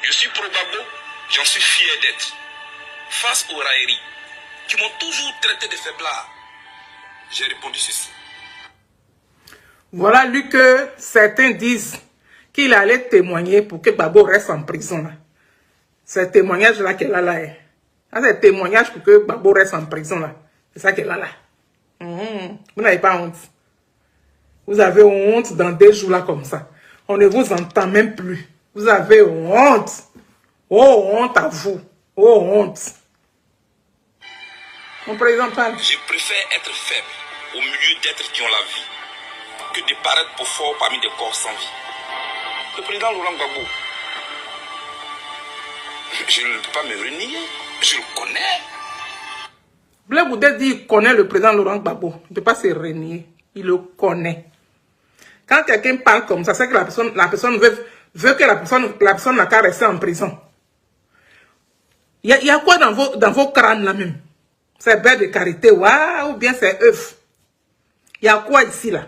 Je suis pro-Gbagbo, j'en suis fier d'être. Face aux railleries qui m'ont toujours traité de faiblard, j'ai répondu ceci. Voilà lui que certains disent qu'il allait témoigner pour que Gbagbo reste en prison. Là. C'est témoignage là qu'elle a là. C'est témoignage pour que Gbagbo reste en prison là. C'est ça qu'elle a là. Vous n'avez pas honte. Vous avez honte dans des jours là comme ça. On ne vous entend même plus. Vous avez honte. Oh, honte à vous. Oh, honte. Mon président parle. Je préfère être faible au milieu d'êtres qui ont la vie que de paraître pour fort parmi des corps sans vie. Le président Laurent Gbagbo, je ne peux pas me renier. Je le connais. Blaise Goudé dit qu'il connaît le président Laurent Gbagbo. Il ne peut pas se renier. Il le connaît. Quand quelqu'un parle comme ça, c'est que la personne veut que la personne n'a qu'à rester en prison. Il y a quoi dans vos crânes là même? C'est bête de carité, ou bien c'est œuf. Il y a quoi ici là?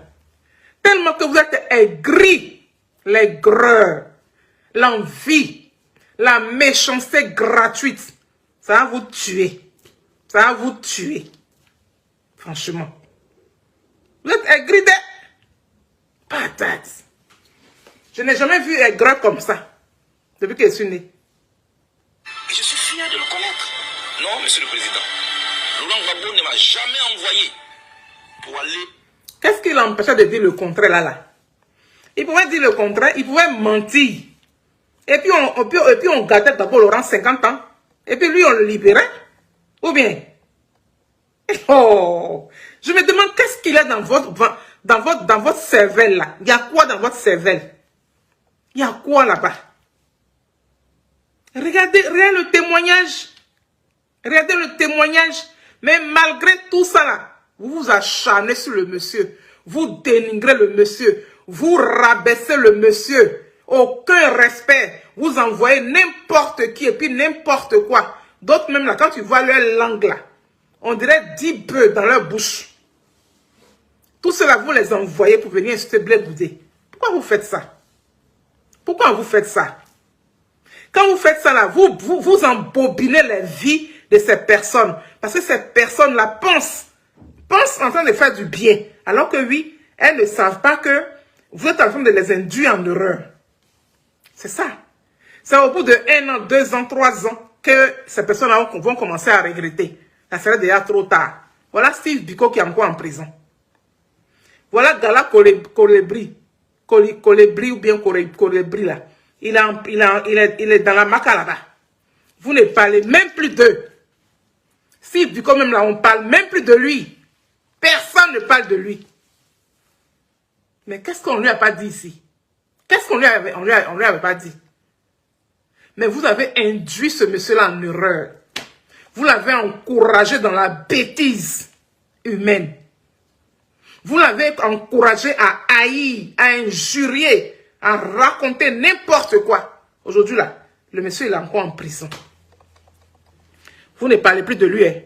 Tellement que vous êtes aigris, l'aigreur, l'envie, la méchanceté gratuite. Ça va vous tuer. Ça va vous tuer. Franchement. Vous êtes aigris de patates. Je n'ai jamais vu aigreur comme ça. Depuis que je suis né. Et je suis fier de le connaître. Non, monsieur le président. Laurent Gbagbo ne m'a jamais envoyé pour aller... Qu'est-ce qui l'empêchait de dire le contraire là? Il pouvait dire le contraire, il pouvait mentir. Et puis on gardait d'abord Laurent 50 ans. Et puis lui on le libérait. Ou bien? Oh! Je me demande qu'est-ce qu'il y a dans votre cervelle là. Il y a quoi dans votre cervelle? Il y a quoi là-bas? Regardez le témoignage. Regardez le témoignage. Mais malgré tout ça là, vous vous acharnez sur le monsieur. Vous dénigrez le monsieur. Vous rabaissez le monsieur. Aucun respect. Vous envoyez n'importe qui et puis n'importe quoi. D'autres même là, quand tu vois leur langue là, on dirait 10 bœufs dans leur bouche. Tout cela, vous les envoyez pour venir insulter Blaise Goudé. Pourquoi vous faites ça? Pourquoi vous faites ça? Quand vous faites ça là, vous embobinez les vies de ces personnes. Parce que ces personnes-là pensent en train de faire du bien. Alors que oui, elles ne savent pas que vous êtes en train de les induire en erreur. C'est ça. C'est au bout de 1 an, 2 ans, 3 ans que ces personnes-là vont commencer à regretter. Ça serait déjà trop tard. Voilà Steve Biko qui est encore en prison. Voilà Gala Colibri ou bien Colibri là. Il est dans la maca là-bas. Vous ne parlez même plus d'eux. Steve Biko même là, on ne parle même plus de lui. Personne ne parle de lui. Mais qu'est-ce qu'on lui a pas dit ici? Qu'est-ce qu'on lui avait pas dit? Mais vous avez induit ce monsieur-là en erreur. Vous l'avez encouragé dans la bêtise humaine. Vous l'avez encouragé à haïr, à injurier, à raconter n'importe quoi. Aujourd'hui là, le monsieur il est encore en prison. Vous ne parlez plus de lui. Hein.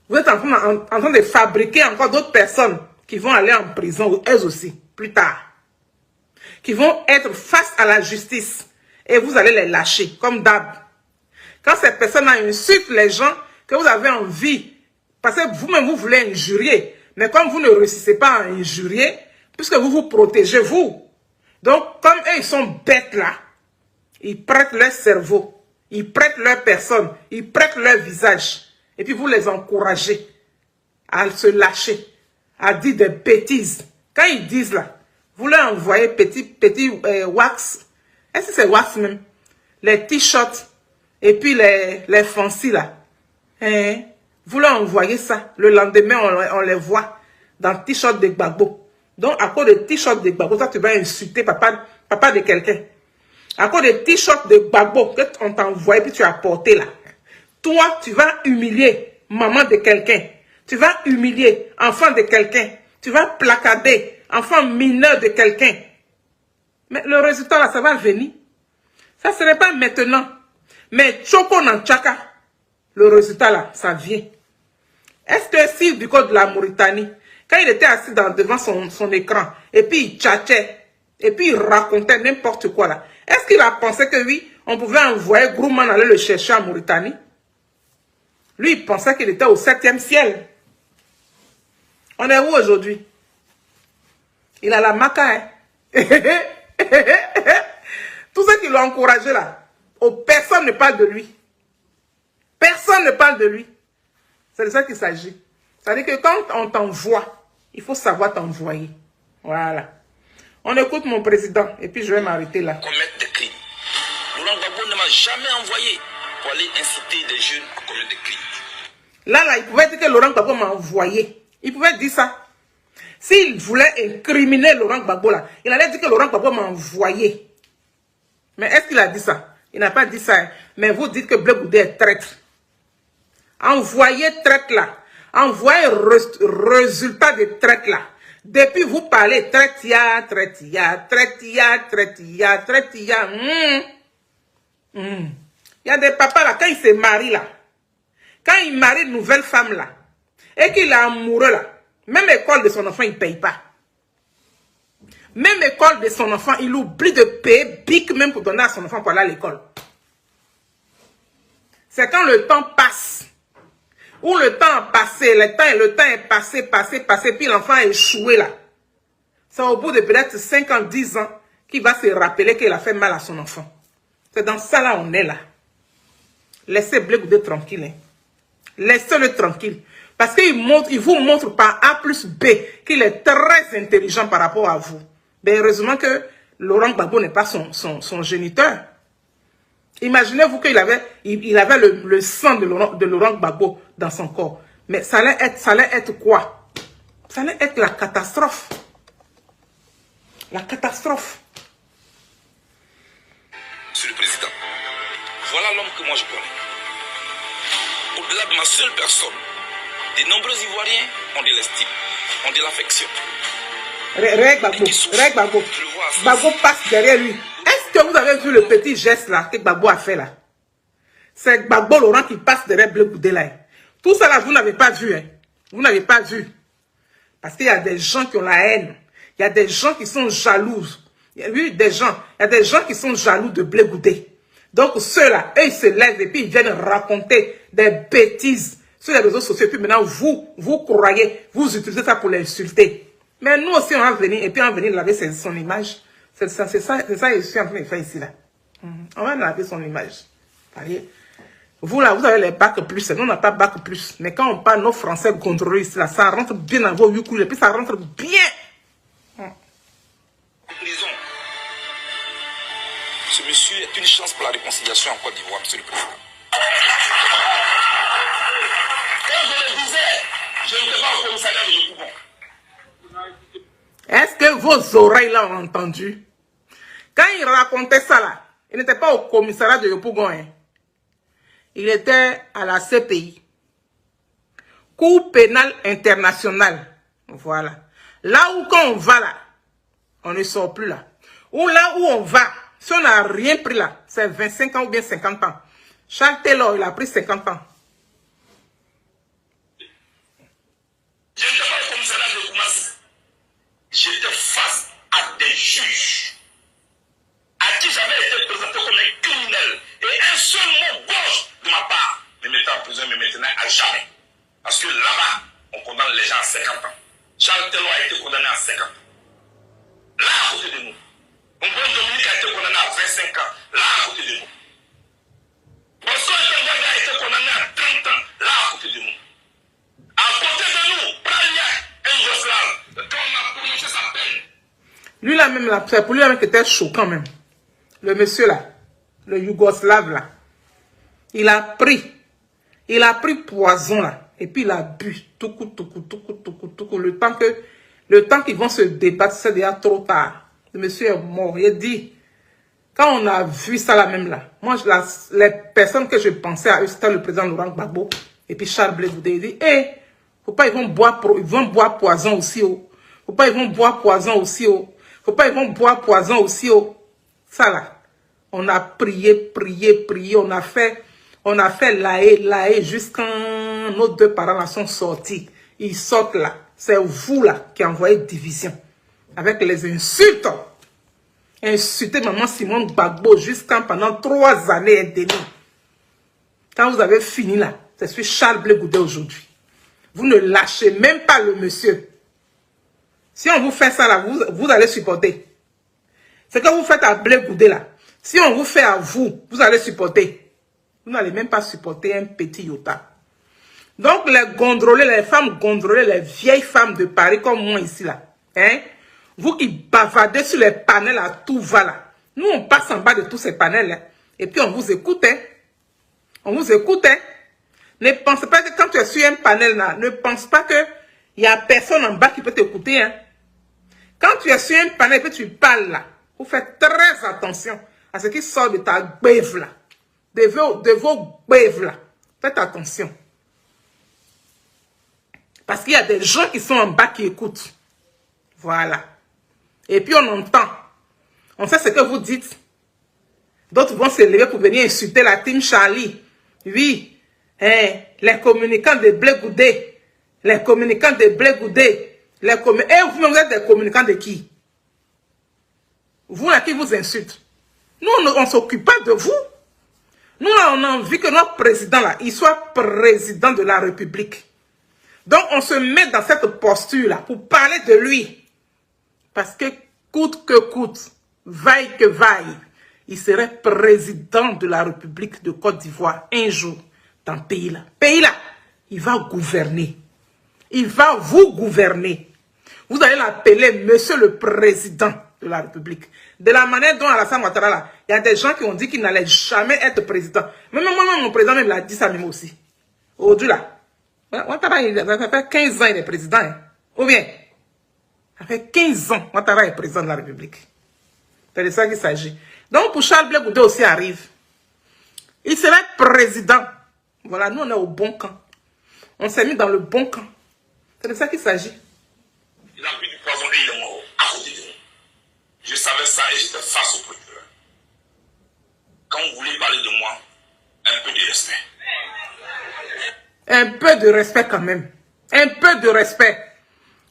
Vous êtes en train de fabriquer encore d'autres personnes qui vont aller en prison, elles aussi, plus tard. Qui vont être face à la justice. Et vous allez les lâcher, comme d'hab. Quand ces personnes insultent les gens que vous avez envie, parce que vous-même vous voulez injurier, mais comme vous ne réussissez pas à injurier, puisque vous vous protégez vous. Donc, comme eux, ils sont bêtes là, ils prêtent leur cerveau, ils prêtent leur personne, ils prêtent leur visage. Et puis vous les encouragez à se lâcher, à dire des bêtises. Quand ils disent là, vous leur envoyez petit wax. Est-ce que c'est wax même? Les t-shirts et puis les fancy là. Hein? Vous leur envoyez ça. Le lendemain, on les voit dans le t-shirt de Gbagbo. Donc, à cause de t-shirt de Gbagbo, ça tu vas insulter papa de quelqu'un. À cause de t-shirt de Gbagbo qu'on t'a envoyé puis tu as porté là. Toi, tu vas humilier maman de quelqu'un. Tu vas humilier enfant de quelqu'un. Tu vas placader enfant mineur de quelqu'un. Mais le résultat là, ça va venir. Ça ne serait pas maintenant. Mais Choco Nanchaka, le résultat là, ça vient. Est-ce que si du côté de la Mauritanie, quand il était assis devant son écran, et puis il tchatchait, et puis il racontait n'importe quoi là, est-ce qu'il a pensé que oui, On pouvait envoyer Grumman aller le chercher en Mauritanie. Lui, il pensait qu'il était au 7e ciel. On est où aujourd'hui? Il a la maca. Tous ceux qui l'ont encouragé là, personne ne parle de lui. Personne ne parle de lui. C'est de ça qu'il s'agit. C'est-à-dire que quand on t'envoie, il faut savoir t'envoyer. Voilà. On écoute mon président et puis je vais m'arrêter là. Commettre des crimes. Laurent Gbagbo ne m'a jamais envoyé pour aller inciter des jeunes à commettre des crimes. Là, il pouvait dire que Laurent Gbagbo m'a envoyé. Il pouvait dire ça. S'il voulait incriminer Laurent Gbagbo là, il allait dire que Laurent Gbagbo m'a envoyé. Mais est-ce qu'il a dit ça? Il n'a pas dit ça. Hein. Mais vous dites que Blé Goudé est traître. Envoyez traître là. Envoyez résultat de traître là. Depuis vous parlez traîtia. Il y a des papas là, quand ils se marient là, quand il marie une nouvelle femme là, et qu'il est amoureux là, même l'école de son enfant, il ne paye pas. Même l'école de son enfant, il oublie de payer bic même pour donner à son enfant pour aller à l'école. C'est quand le temps passe, ou le temps a passé, le temps est passé, puis l'enfant a échoué là. C'est au bout de peut-être 5 ans, 10 ans, qu'il va se rappeler qu'il a fait mal à son enfant. C'est dans ça là, on est là. Laissez Blé Goudé tranquille. Hein. Laissez-le tranquille. Parce qu'il vous montre par A plus B qu'il est très intelligent par rapport à vous. Mais heureusement que Laurent Gbagbo n'est pas son géniteur. Imaginez-vous qu'il avait, le sang de Laurent Gbagbo dans son corps. Mais ça allait être quoi? Ça allait être la catastrophe. La catastrophe. Monsieur le Président, voilà l'homme que moi je connais. Au-delà de ma seule personne, de nombreux Ivoiriens ont de l'estime, ont de l'affection. Gbagbo. Gbagbo passe derrière lui. Est-ce que vous avez vu le petit geste là que Gbagbo a fait là? C'est Gbagbo Laurent qui passe derrière Blé Goudé là. Tout ça là, vous n'avez pas vu. Hein? Vous n'avez pas vu. Parce qu'il y a des gens qui ont la haine. Il y a des gens qui sont jaloux. Il y a des gens qui sont jaloux de Blé Goudé. Donc ceux-là, eux, ils se lèvent et puis ils viennent raconter des bêtises sur les réseaux sociaux. Et puis maintenant, vous croyez, vous utilisez ça pour l'insulter. Mais nous aussi, on va venir et puis on va venir laver son image. C'est ça que je suis en train de faire ici là. On va laver son image. Voyez? Vous là, vous avez les bacs plus. Nous, on n'a pas bac plus. Mais quand on parle nos français contrôlistes là, ça rentre bien dans vos yucous et puis ça rentre bien. Prison. Ce monsieur est une chance pour la réconciliation en Côte d'Ivoire, monsieur le Président. Quand je le disais, je n'étais pas au commissariat de Yopougon. Est-ce que vos oreilles là ont entendu? Quand il racontait ça là, il n'était pas au commissariat de Yopougon. Hein. Il était à la CPI. Cour pénale internationale. Voilà. Là où quand on va là, on ne sort plus là. Ou là où on va, si on n'a rien pris là, c'est 25 ans ou bien 50 ans. Charles Taylor, il a pris 50 ans. Je n'étais pas au commissariat de Koumassi. J'étais face à des juges à qui j'avais été présenté comme un criminel. Et un seul mot gauche de ma part me mettait en prison, me maintenant à jamais. Parce que là-bas, on condamne les gens à 50 ans. Charles Taylor a été condamné à 50 ans. Là, à côté de nous. Ombon Dominique a été condamné à 25 ans. Là, à côté de nous. Bosco Ntanganda a été condamné à 30 ans. Là, à côté de nous. À côté de nous, Prania et Yoslav, quand on a prononcé sa peine. Lui là même, c'est pour lui même qui était choquant même. Le monsieur là, le Yougoslave là, il a pris poison là. Et puis il a bu, tout coup, le temps qu'ils vont se débattre, c'est déjà trop tard. Le monsieur est mort. Il dit, quand on a vu ça là même là, moi, les personnes que je pensais à eux, c'était le président Laurent Gbagbo, et puis Charles Blé Goudé, il dit, faut pas, ils vont boire poison aussi, oh. Faut pas, ils vont boire poison aussi, oh. Faut pas, ils vont boire poison aussi, oh. Ça là, on a prié, on a fait la haie jusqu'à nos deux parents là sont sortis. Ils sortent là. C'est vous là qui envoyez division. Avec les insultes. insulté maman Simone Gbagbo jusqu'à pendant 3 années et demie. Quand vous avez fini là, c'est sur Charles Blé Goudé aujourd'hui. Vous ne lâchez même pas le monsieur. Si on vous fait ça là, vous allez supporter. Ce que vous faites à Blé Goudé là, si on vous fait à vous, vous allez supporter. Vous n'allez même pas supporter un petit iota. Donc les gondrolés, les femmes gondrolées, les vieilles femmes de Paris comme moi ici là, hein, vous qui bavardez sur les panels à tout va là. Nous on passe en bas de tous ces panels là, et puis on vous écoute, hein. On vous écoute, hein. Ne pensez pas que quand tu es sur un panel là, ne pense pas que il y a personne en bas qui peut t'écouter, hein. Quand tu es sur un panel et que tu parles là, vous faites très attention à ce qui sort de ta bève là, de vos bèves là. Faites attention. Parce qu'il y a des gens qui sont en bas qui écoutent. Voilà. Et puis on entend. On sait ce que vous dites. D'autres vont se lever pour venir insulter la team Charlie. Oui. Hein, les communicants de Blé Goudé. Les communicants de Blé Goudé. Et vous-même, vous êtes des communicants de qui? Vous, là, qui vous insulte. Nous, on ne s'occupe pas de vous. Nous, là, on a envie que notre président, là, il soit président de la République. Donc, on se met dans cette posture-là pour parler de lui. Parce que, coûte que coûte, vaille que vaille, il serait président de la République de Côte d'Ivoire un jour dans le pays-là. Pays-là, il va gouverner. Il va vous gouverner. Vous allez l'appeler Monsieur le Président de la République. De la manière dont Alassane Ouattara, là, il y a des gens qui ont dit qu'il n'allait jamais être président. Même moi, mon président, même, l'a dit ça même aussi. Aujourd'hui, là. Ouattara, ça fait 15 ans il est président. Hein. Ou bien, ça fait 15 ans Ouattara est président de la République. C'est de ça qu'il s'agit. Donc, pour Charles Blé Goudé aussi arrive. Il serait président. Voilà, nous, on est au bon camp. On s'est mis dans le bon camp. C'est de ça qu'il s'agit. Il a bu du poison et il est mort à côté de nous. Je savais ça et j'étais face au procureur. Quand vous voulez parler de moi, un peu de respect. Un peu de respect quand même. Un peu de respect.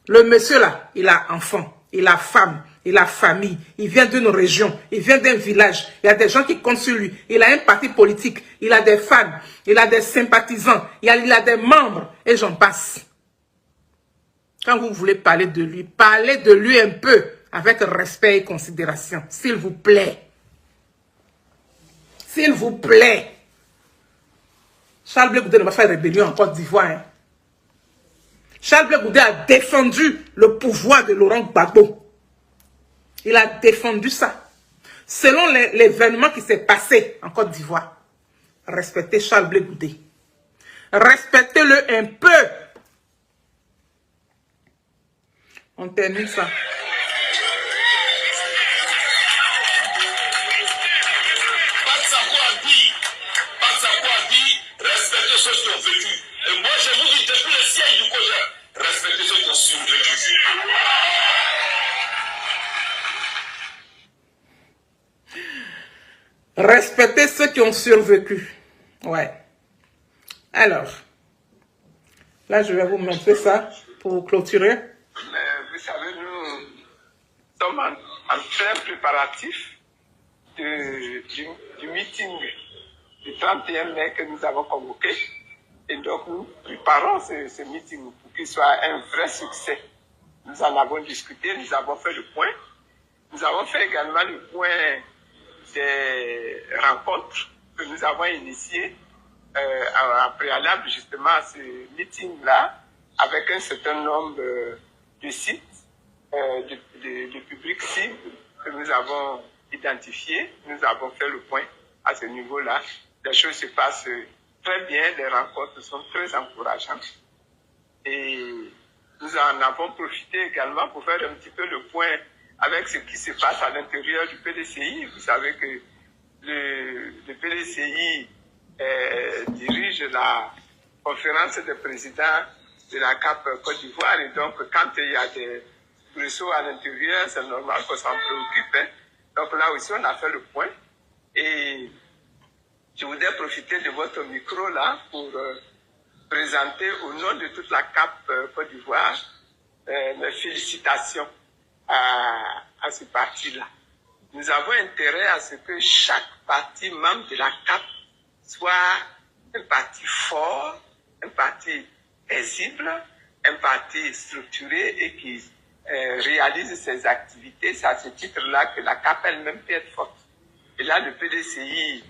Le monsieur là, il a enfant, il a femme, il a famille, il vient d'une région, il vient d'un village. Il y a des gens qui comptent sur lui. Il a un parti politique, il a des fans, il a des sympathisants, il a des membres et j'en passe. Quand vous voulez parler de lui un peu avec respect et considération. S'il vous plaît. S'il vous plaît. Charles Blé Goudé ne va pas faire rébellion en Côte d'Ivoire. Hein. Charles Blé Goudé a défendu le pouvoir de Laurent Gbagbo. Il a défendu ça. Selon l'événement qui s'est passé en Côte d'Ivoire. Respectez Charles Blé Goudé. Respectez-le un peu. On termine ça. Patsako a dit, respectez ceux qui ont vécu. Et moi, je vous dis, depuis le siège du projet, respectez ceux qui ont survécu. Respectez ceux qui ont survécu. Ouais. Alors, là, je vais vous montrer ça pour clôturer. Mais vous savez, nous sommes en plein préparatif du meeting du 31 mai que nous avons convoqué. Et donc, nous préparons ce meeting pour qu'il soit un vrai succès. Nous en avons discuté, nous avons fait le point. Nous avons fait également le point des rencontres que nous avons initiées en préalable justement à ce meeting-là avec un certain nombre de sites, de publics cibles que nous avons identifiés. Nous avons fait le point à ce niveau-là. Les choses se passent très bien, les rencontres sont très encourageantes. Et nous en avons profité également pour faire un petit peu le point avec ce qui se passe à l'intérieur du PDCI. Vous savez que le PDCI dirige la conférence des présidents de la CAP Côte d'Ivoire. Et donc, quand il y a des bressons à l'intérieur, c'est normal qu'on s'en préoccupe. Hein. Donc là aussi, on a fait le point. Et je voudrais profiter de votre micro là pour présenter au nom de toute la CAP Côte d'Ivoire mes félicitations à ce parti-là. nous avons intérêt à ce que chaque parti membre de la CAP soit un parti fort, un parti paisible, un parti structuré et qui réalise ses activités. C'est à ce titre-là que la CAP elle-même peut être forte. Et là, le PDCI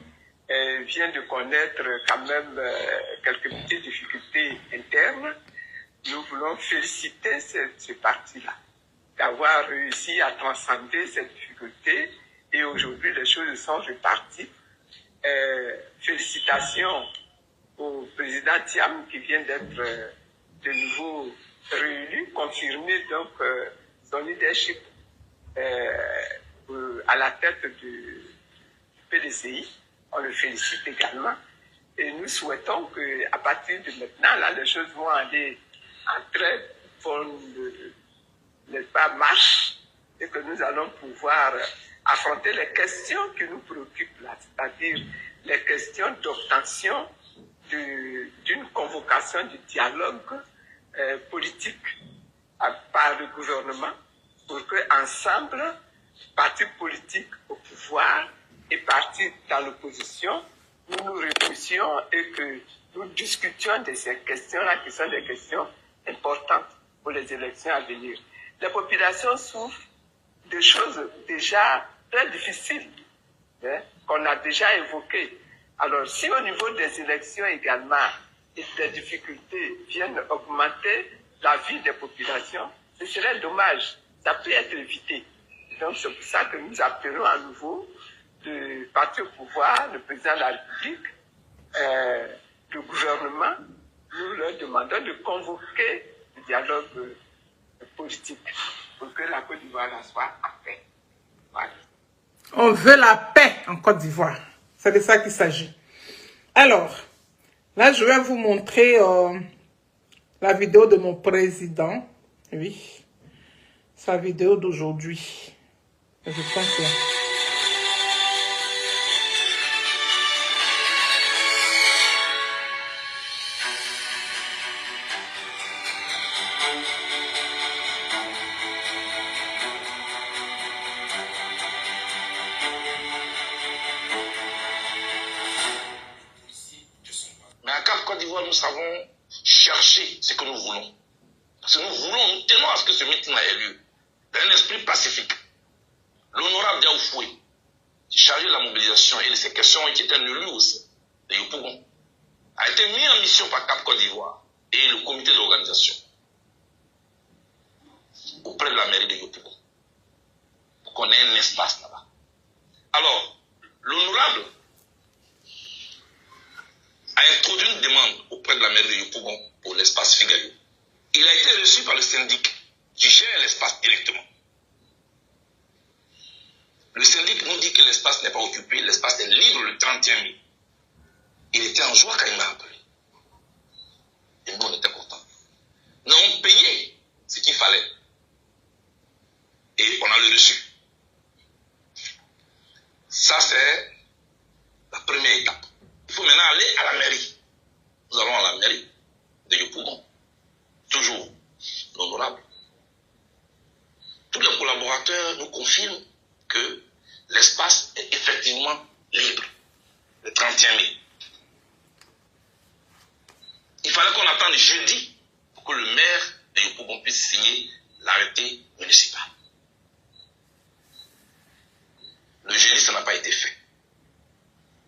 vient de connaître quand même quelques petites difficultés internes. Nous voulons féliciter ce parti-là d'avoir réussi à transcender cette difficulté et aujourd'hui les choses sont reparties. Félicitations au président Thiam qui vient d'être de nouveau réélu, confirmer donc son leadership à la tête du PDCI. On le félicite également et nous souhaitons qu'à partir de maintenant, là, les choses vont aller en très bonne marche et que nous allons pouvoir affronter les questions qui nous préoccupent là, c'est-à-dire les questions d'obtention d'une convocation du dialogue politique par le gouvernement pour qu'ensemble, partis politiques au pouvoir et partis dans l'opposition, nous nous réunissions et que nous discutions de ces questions-là qui sont des questions importantes pour les élections à venir. Les populations souffrent de choses déjà très difficiles qu'on a déjà évoquées. Alors, si au niveau des élections également, les difficultés viennent augmenter la vie des populations, ce serait dommage. Ça peut être évité. Donc, c'est pour ça que nous appelons à nouveau le parti au pouvoir, le président de la République, le gouvernement. Nous leur demandons de convoquer le dialogue politique pour que la Côte d'Ivoire soit en paix. Voilà. On veut la paix en Côte d'Ivoire. C'est de ça qu'il s'agit. Alors, là, je vais vous montrer la vidéo de mon président. Oui, sa vidéo d'aujourd'hui. Je pense là. Mais à Cap Côte d'Ivoire, nous savons chercher ce que nous voulons. Parce que nous tenons à ce que ce meeting ait lieu. Dans un esprit pacifique. L'honorable Diaoufoué, chargé de la mobilisation et de ces questions qui étaient nues aussi, de Yopougon, a été mis en mission par Cap Côte d'Ivoire et le comité d'organisation auprès de la mairie de Yopougon pour qu'on ait un espace là-bas. Alors, l'honorable a introduit une demande auprès de la mairie de Yopougon pour l'espace Figayo. Il a été reçu par le syndic qui gère l'espace directement. Le syndic nous dit que l'espace n'est pas occupé, l'espace est libre le 31 mai. Il était en joie quand il m'a appelé. Et nous, on était contents. Nous avons payé ce qu'il fallait. Et on a le reçu. Ça, c'est la première étape. Il faut maintenant aller à la mairie. Nous allons à la mairie de Yopougon. Toujours l'honorable. Tous les collaborateurs nous confirment que l'espace est effectivement libre le 31 mai. Il fallait qu'on attende jeudi pour que le maire de Yopougon puisse signer l'arrêté municipal. Le jeudi, ça n'a pas été fait.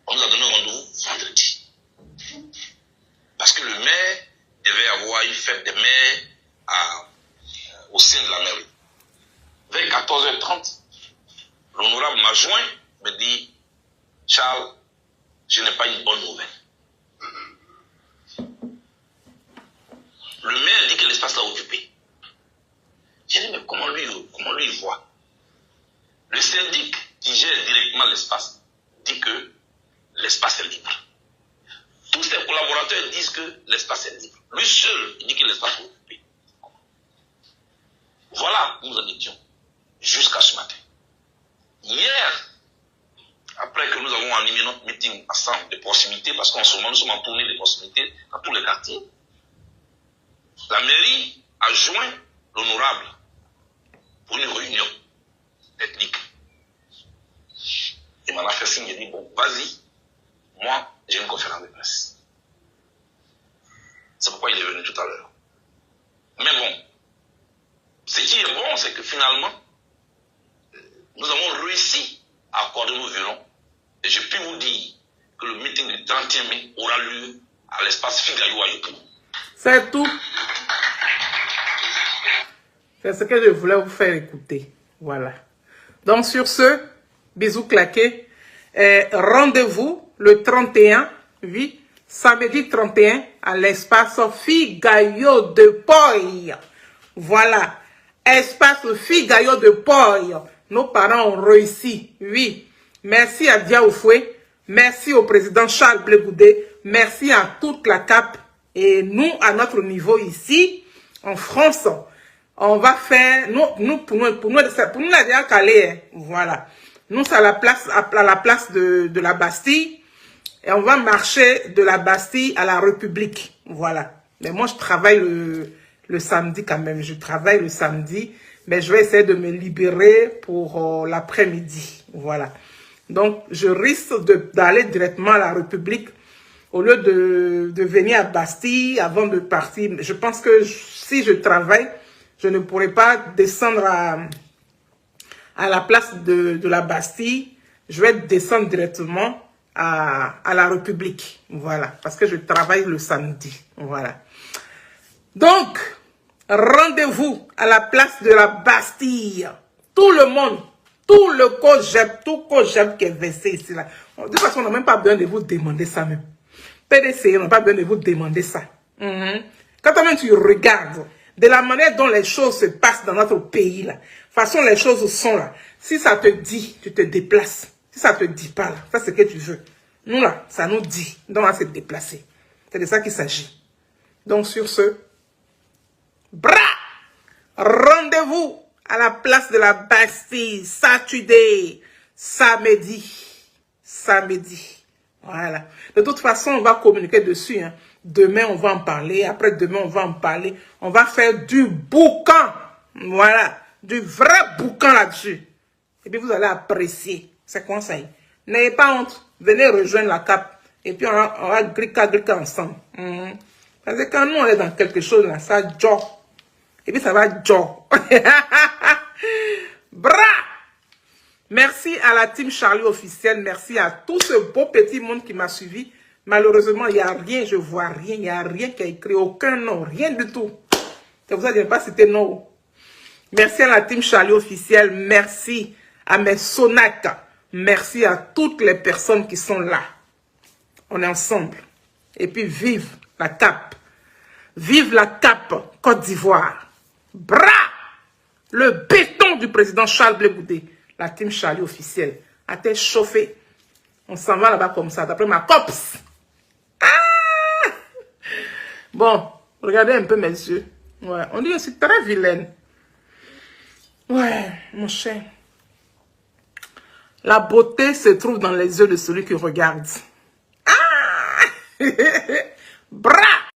On nous a donné rendez-vous vendredi. Parce que le maire devait avoir une fête des maires au sein de la mairie. Vers 14h30, l'honorable m'a joint, me dit, Charles, je n'ai pas une bonne nouvelle. Le maire dit que l'espace l'a occupé. J'ai dit, mais comment lui il voit? Le syndic qui gère directement l'espace dit que l'espace est libre. Tous ses collaborateurs disent que l'espace est libre. Lui seul, il dit que l'espace est occupé. Voilà, nous en étions jusqu'à ce matin. Hier, après que nous avons animé notre meeting ensemble de proximité, parce qu'en ce moment nous sommes en tournée de proximité dans tous les quartiers, la mairie a joint l'honorable pour une réunion technique. Il m'en a fait signe, il dit, bon, vas-y, moi, j'ai une conférence de presse. C'est pourquoi il est venu tout à l'heure. Mais bon, ce qui est bon, c'est que finalement, nous avons réussi à accorder nos violons. Et je peux vous dire que le meeting du 31 mai aura lieu à l'espace Figayo à Yopougon. C'est tout. C'est ce que je voulais vous faire écouter. Voilà. Donc sur ce, bisous claqués. Rendez-vous le 31, oui, samedi 31 à l'espace Figayo de Poy. Voilà. Espace Figayo de Poy. Nos parents ont réussi. Oui. Merci à Diaoufoué. Merci au président Charles Blé Goudé. Merci à toute la CAP. Et nous, à notre niveau ici, en France, on va faire, pour nous, la déjà calé, voilà. Nous, c'est à la place de la Bastille. Et on va marcher de la Bastille à la République. Voilà. Mais moi, je travaille le samedi quand même. Je travaille le samedi. Mais je vais essayer de me libérer pour l'après-midi. Voilà. Donc, je risque d'aller directement à la République au lieu de venir à Bastille avant de partir. Je pense que si je travaille, je ne pourrai pas descendre à la place de la Bastille. Je vais descendre directement à la République. Voilà. Parce que je travaille le samedi. Voilà. Donc, rendez-vous à la place de la Bastille. Tout le monde. Tout le COJEP, tout COJEP qui est versé ici. Là. De toute façon, on n'a même pas besoin de vous demander ça même. PDC, on n'a pas besoin de vous demander ça. Quand même tu regardes de la manière dont les choses se passent dans notre pays, là, de toute façon, les choses sont là. Si ça te dit, tu te déplaces. Si ça te dit pas, là, ça c'est ce que tu veux. Nous, là, ça nous dit. Donc, on va se déplacer. C'est de ça qu'il s'agit. Donc, sur ce, bra! Rendez-vous à la place de la Bastille, samedi. Voilà. De toute façon, on va communiquer dessus. Hein. Demain, on va en parler. Après demain, on va en parler. On va faire du boucan. Voilà. Du vrai boucan là-dessus. Et puis, vous allez apprécier. C'est conseil. N'ayez pas honte. Venez rejoindre la CAP. Et puis, on va grica ensemble. Parce que quand nous, on est dans quelque chose, là, ça joue. Et puis, ça va joue. Bra! Merci à la team Charlie officielle. Merci à tout ce beau petit monde qui m'a suivi. Malheureusement, il n'y a rien, je vois rien. Il n'y a rien qui a écrit, aucun nom, rien du tout. C'est pour ça que je n'ai pas cité non. Merci à la team Charlie officielle. Merci à mes sonacs. Merci à toutes les personnes qui sont là. On est ensemble. Et puis, vive la CAP. Vive la CAP Côte d'Ivoire. Bra! Le béton du président Charles Blé Goudé. La team Charlie officielle. A été chauffée. On s'en va là-bas comme ça. D'après ma copse. Ah! Bon, regardez un peu mes yeux. Ouais, on dit que je suis très vilaine. Ouais, mon cher. La beauté se trouve dans les yeux de celui qui regarde. Ah! Bra!